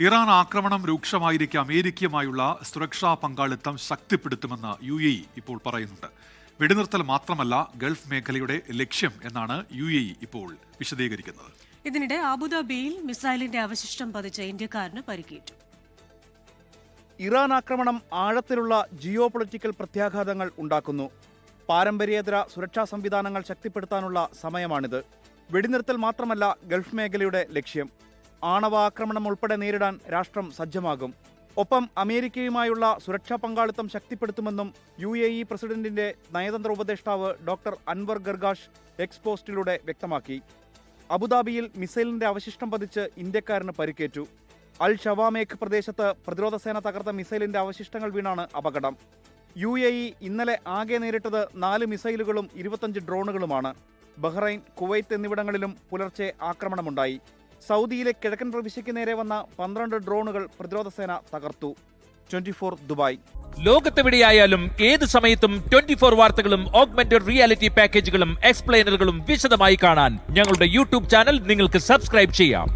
Iran ആക്രമണം രൂക്ഷമായിരിക്കെ അമേരിക്കയുമായുള്ള സുരക്ഷാ പങ്കാളിത്തം ശക്തിപ്പെടുത്തുമെന്ന് UAE ഇപ്പോൾ പറയുന്നുണ്ട്. വെടിനിർത്തൽ മാത്രമല്ല ഗൾഫ് മേഖലയുടെ ലക്ഷ്യം എന്നാണ് UAE ഇപ്പോൾ വിശദീകരിക്കുന്നത്. ഇതിനിടെ അബുദാബിയിൽ മിസൈലിന്റെ അവശിഷ്ടം പതിച്ച ഇന്ത്യക്കാരന് പരിക്കേറ്റു. ഇറാൻ ആക്രമണം ആഴത്തിലുള്ള ജിയോ പൊളിറ്റിക്കൽ പ്രത്യാഘാതങ്ങൾ ഉണ്ടാക്കുന്നു. പാരമ്പര്യേതര സുരക്ഷാ സംവിധാനങ്ങൾ ശക്തിപ്പെടുത്താനുള്ള സമയമാണിത്. വെടിനിർത്തൽ മാത്രമല്ല ഗൾഫ് മേഖലയുടെ ലക്ഷ്യം. ആണവ ആക്രമണം ഉൾപ്പെടെ നേരിടാൻ രാഷ്ട്രം സജ്ജമാകും. ഒപ്പം അമേരിക്കയുമായുള്ള സുരക്ഷാ പങ്കാളിത്തം ശക്തിപ്പെടുത്തുമെന്നും UAE പ്രസിഡന്റിന്റെ നയതന്ത്ര ഉപദേഷ്ടാവ് ഡോക്ടർ അൻവർ ഗർഗാഷ് എക്സ് പോസ്റ്റിലൂടെ വ്യക്തമാക്കി. അബുദാബിയിൽ മിസൈലിന്റെ അവശിഷ്ടം പതിച്ച് ഇന്ത്യക്കാരന് പരിക്കേറ്റു. അൽ ഷവാമേഖ് പ്രദേശത്ത് പ്രതിരോധ സേന തകർത്ത മിസൈലിന്റെ അവശിഷ്ടങ്ങൾ വീണാണ് അപകടം. UAE ഇന്നലെ ആകെ നേരിട്ടത് 4 മിസൈലുകളും 25 ഡ്രോണുകളുമാണ്. ബഹ്റൈൻ, കുവൈത്ത് എന്നിവിടങ്ങളിലും പുലർച്ചെ ആക്രമണമുണ്ടായി. സൗദിയിലെ കിഴക്കൻ പ്രവിശ്യയ്ക്ക് നേരെ വന്ന 12 ഡ്രോണുകൾ പ്രതിരോധ സേന തകർത്തു. 24 ദുബായ്. ലോകത്തെവിടെയായാലും ഏത് സമയത്തും 24 വാർത്തകളും ഓഗ്മെന്റഡ് റിയാലിറ്റി പാക്കേജുകളും എക്സ്പ്ലെയിനറുകളും വിശദമായി കാണാൻ ഞങ്ങളുടെ YouTube ചാനൽ നിങ്ങൾക്ക് സബ്സ്ക്രൈബ് ചെയ്യാം.